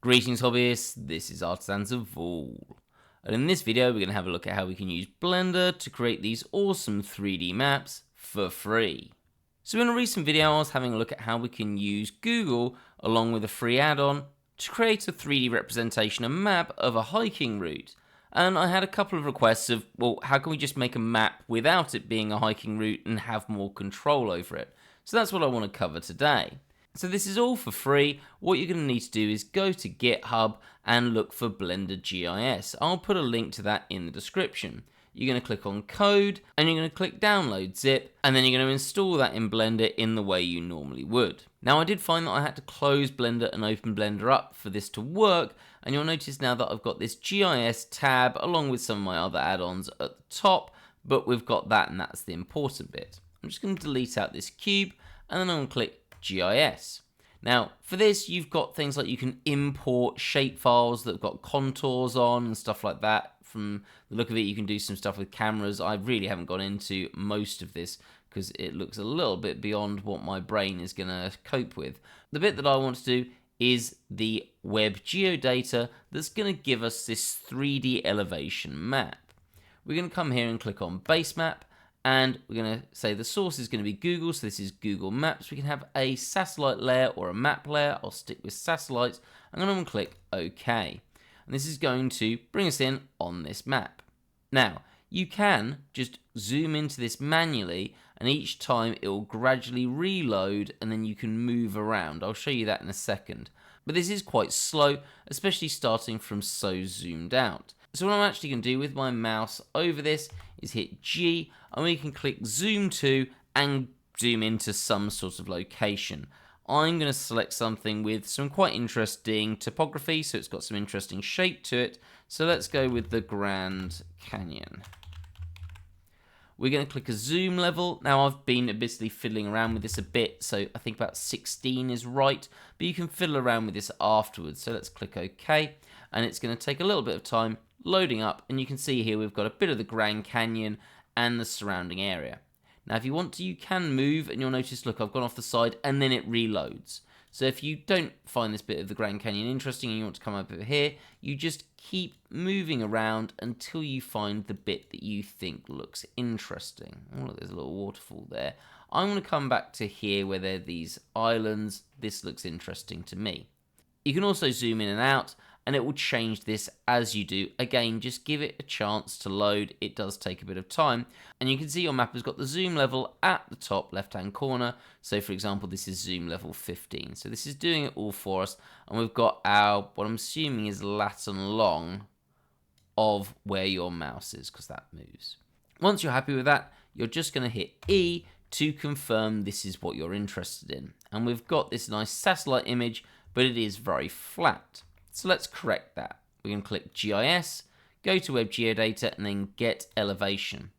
Greetings hobbyists, this is Artisans of All, and in this video we're going to have a look at how we can use Blender to create these awesome 3D maps for free. So in a recent video I was having a look at how we can use Google along with a free add-on to create a 3D representation and map of a hiking route, and I had a couple of requests of, well, how can we just make a map without it being a hiking route and have more control over it? So that's what I want to cover today. So this is all for free. What you're going to need to do is go to GitHub and look for Blender GIS. I'll put a link to that in the description. You're going to click on code and you're going to click download zip, and then you're going to install that in Blender in the way you normally would. Now I did find that I had to close Blender and open Blender up for this to work, and you'll notice now that I've got this GIS tab along with some of my other add-ons at the top, but we've got that and that's the important bit. I'm just going to delete out this cube and then I'm going to click GIS. Now for this you've got things like you can import shape files that have got contours on and stuff like that. From the look of it you can do some stuff with cameras. I really haven't gone into most of this because it looks a little bit beyond what my brain is going to cope with. The bit that I want to do is the web geodata that's going to give us this 3D elevation map. We're going to come here and click on base map, and we're going to say the source is going to be Google, so this is Google Maps. We can have a satellite layer or a map layer. I'll stick with satellites. I'm going to click OK. And this is going to bring us in on this map. Now, you can just zoom into this manually, and each time it will gradually reload, and then you can move around. I'll show you that in a second. But this is quite slow, especially starting from so zoomed out. So what I'm actually going to do with my mouse over this is hit G, and we can click zoom to and zoom into some sort of location. I'm going to select something with some quite interesting topography, so it's got some interesting shape to it. So let's go with the Grand Canyon. We're going to click a zoom level. Now I've been basically fiddling around with this a bit, so I think about 16 is right, but you can fiddle around with this afterwards. So let's click OK, and it's going to take a little bit of time loading up, and you can see here we've got a bit of the Grand Canyon and the surrounding area. Now if you want to, you can move, and you'll notice, look, I've gone off the side and then it reloads. So if you don't find this bit of the Grand Canyon interesting and you want to come over here, you just keep moving around until you find the bit that you think looks interesting. Oh, look, there's a little waterfall there. I'm going to come back to here where there are these islands. This looks interesting to me. You can also zoom in and out, and it will change this as you do. Again, just give it a chance to load. It does take a bit of time. And you can see your map has got the zoom level at the top left-hand corner. So for example, this is zoom level 15. So this is doing it all for us. And we've got our, what I'm assuming is lat and long of where your mouse is, because that moves. Once you're happy with that, you're just going to hit E to confirm this is what you're interested in. And we've got this nice satellite image, but it is very flat. So let's correct that. We can click GIS, go to Web Geodata, and then Get Elevation.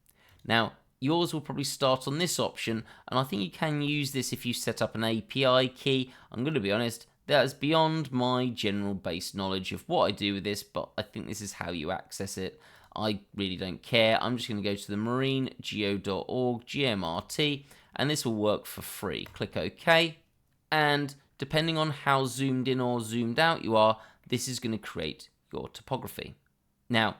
Now, yours will probably start on this option, and I think you can use this if you set up an API key. I'm going to be honest, that is beyond my general base knowledge of what I do with this, but I think this is how you access it. I really don't care. I'm just going to go to the marinegeo.org GMRT, and this will work for free. Click OK, and depending on how zoomed in or zoomed out you are, this is going to create your topography. Now,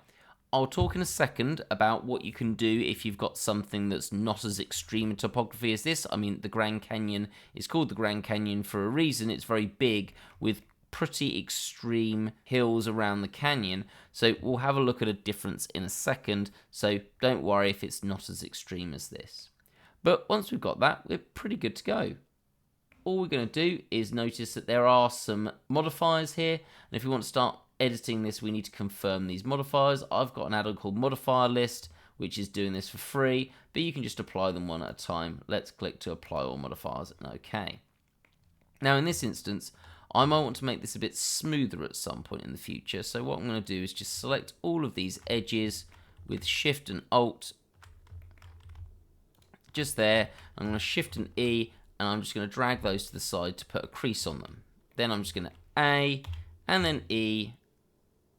I'll talk in a second about what you can do if you've got something that's not as extreme a topography as this. I mean, the Grand Canyon is called the Grand Canyon for a reason. It's very big with pretty extreme hills around the canyon. So we'll have a look at a difference in a second. So don't worry if it's not as extreme as this. But once we've got that, we're pretty good to go. All we're going to do is notice that there are some modifiers here, and if we want to start editing this, we need to confirm these modifiers. I've got an add-on called Modifier List, which is doing this for free, but you can just apply them one at a time. Let's click to apply all modifiers and OK. Now in this instance, I might want to make this a bit smoother at some point in the future, so what I'm going to do is just select all of these edges with Shift and Alt, just there. I'm going to Shift and E, and I'm just going to drag those to the side to put a crease on them. Then I'm just going to A and then E,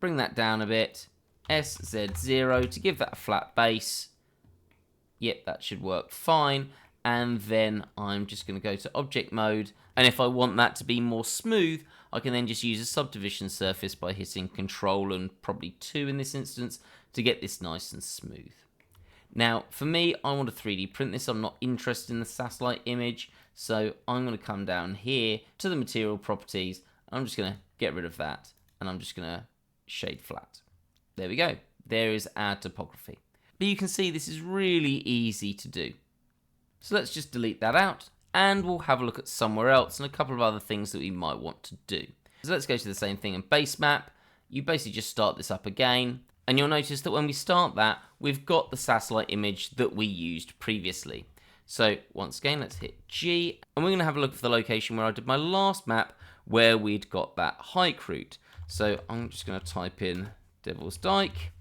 bring that down a bit, SZ0 to give that a flat base. Yep, that should work fine. And then I'm just going to go to object mode, and if I want that to be more smooth, I can then just use a subdivision surface by hitting Control and probably 2 in this instance to get this nice and smooth. Now, for me, I want to 3D print this. I'm not interested in the satellite image, so I'm going to come down here to the material properties. I'm just going to get rid of that, and I'm just going to shade flat. There we go. There is our topography. But you can see this is really easy to do. So let's just delete that out, and we'll have a look at somewhere else and a couple of other things that we might want to do. So let's go to the same thing in base map. You basically just start this up again, and you'll notice that when we start that, we've got the satellite image that we used previously. So once again, let's hit G, and we're going to have a look at the location where I did my last map where we'd got that hike route. So I'm just going to type in Devil's Dyke,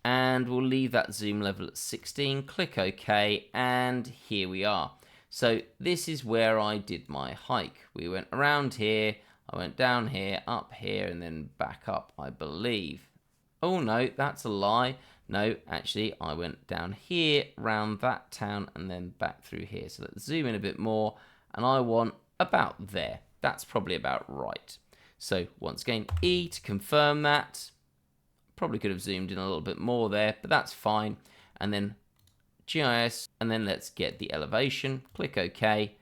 and we'll leave that zoom level at 16, click OK, and here we are. So this is where I did my hike. We went around here, I went down here, up here, and then back up, I believe. Oh no, that's a lie. No, actually, I went down here, round that town, and then back through here. So let's zoom in a bit more, and I want about there. That's probably about right. So once again, E to confirm that. Probably could have zoomed in a little bit more there, but that's fine. And then GIS, and then let's get the elevation. Click OK,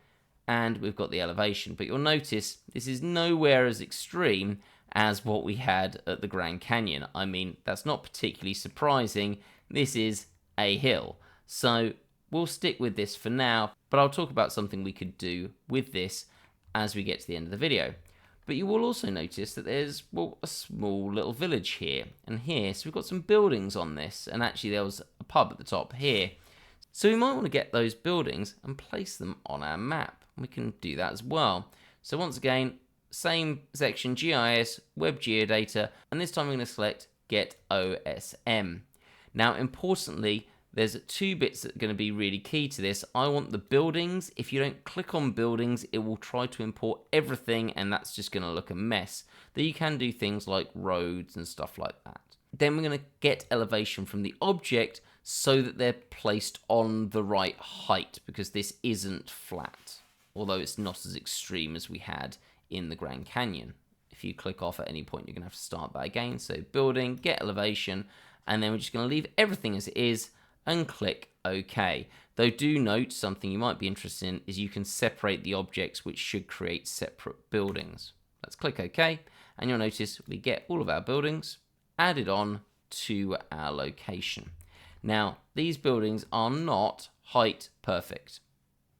and we've got the elevation. But you'll notice this is nowhere as extreme as what we had at the Grand Canyon. I mean, that's not particularly surprising. This is a hill. So we'll stick with this for now, but I'll talk about something we could do with this as we get to the end of the video. But you will also notice that there's, well, a small little village here and here. So we've got some buildings on this, and actually there was a pub at the top here. So we might want to get those buildings and place them on our map. We can do that as well. So once again, same section, GIS, Web Geodata, and this time we're going to select Get OSM. Now, importantly, there's 2 bits that are going to be really key to this. I want the buildings. If you don't click on buildings, it will try to import everything, and that's just going to look a mess. Then you can do things like roads and stuff like that. Then we're going to get elevation from the object so that they're placed on the right height, because this isn't flat, although it's not as extreme as we had in the Grand Canyon. If you click off at any point, you're going to have to start that again. So building, get elevation, and then we're just going to leave everything as it is and click OK. Though do note, something you might be interested in is you can separate the objects, which should create separate buildings. Let's click OK, and you'll notice we get all of our buildings added on to our location. Now, these buildings are not height perfect.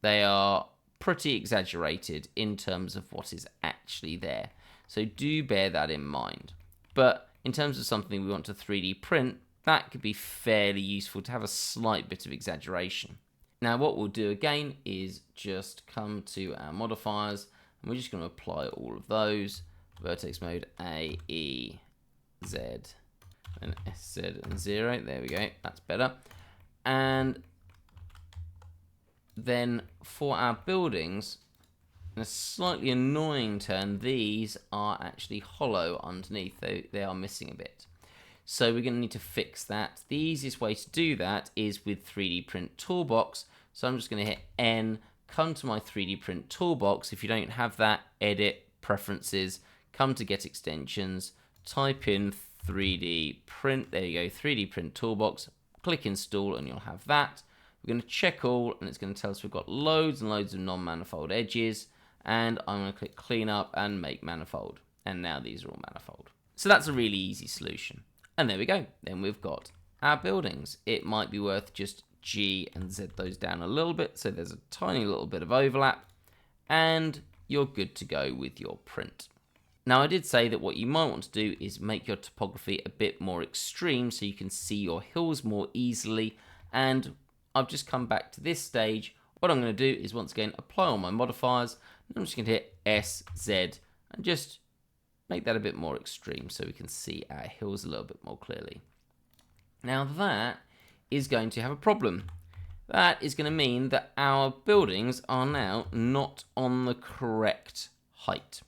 They are pretty exaggerated in terms of what is actually there. So do bear that in mind. But in terms of something we want to 3D print, that could be fairly useful to have a slight bit of exaggeration. Now what we'll do again is just come to our modifiers, and we're just going to apply all of those. Vertex mode A, E, Z, and S, Z, and 0. There we go, that's better. And then for our buildings, in a slightly annoying turn, these are actually hollow underneath. They are missing a bit. So we're going to need to fix that. The easiest way to do that is with 3D Print Toolbox. So I'm just going to hit N, come to my 3D Print Toolbox. If you don't have that, Edit, Preferences, come to Get Extensions, type in 3D Print. There you go, 3D Print Toolbox. Click Install, and you'll have that. We're going to check all, and it's going to tell us we've got loads and loads of non-manifold edges, and I'm going to click Clean Up and Make Manifold, and now these are all manifold. So that's a really easy solution. And there we go. Then we've got our buildings. It might be worth just G and Z those down a little bit, so there's a tiny little bit of overlap, and you're good to go with your print. Now, I did say that what you might want to do is make your topography a bit more extreme so you can see your hills more easily, and I've just come back to this stage. What I'm going to do is once again apply all my modifiers, and I'm just going to hit S, Z, and just make that a bit more extreme so we can see our hills a little bit more clearly. Now that is going to have a problem. That is going to mean that our buildings are now not on the correct height.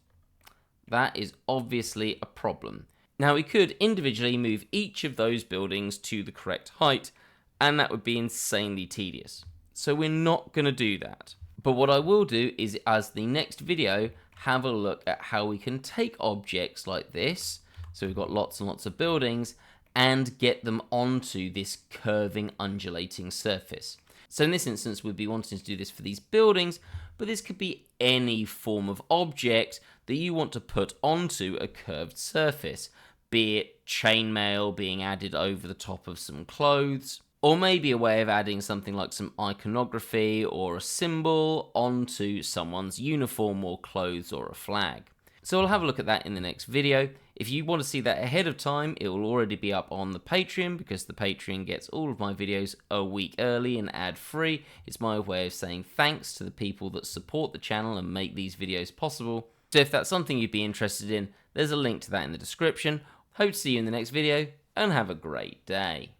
That is obviously a problem. Now we could individually move each of those buildings to the correct height, and that would be insanely tedious. So we're not going to do that. But what I will do is, as the next video, have a look at how we can take objects like this, so we've got lots and lots of buildings, and get them onto this curving, undulating surface. So in this instance, we'd be wanting to do this for these buildings, but this could be any form of object that you want to put onto a curved surface, be it chainmail being added over the top of some clothes, or maybe a way of adding something like some iconography or a symbol onto someone's uniform or clothes or a flag. So we'll have a look at that in the next video. If you want to see that ahead of time, it will already be up on the Patreon, because the Patreon gets all of my videos a week early and ad-free. It's my way of saying thanks to the people that support the channel and make these videos possible. So if that's something you'd be interested in, there's a link to that in the description. Hope to see you in the next video, and have a great day.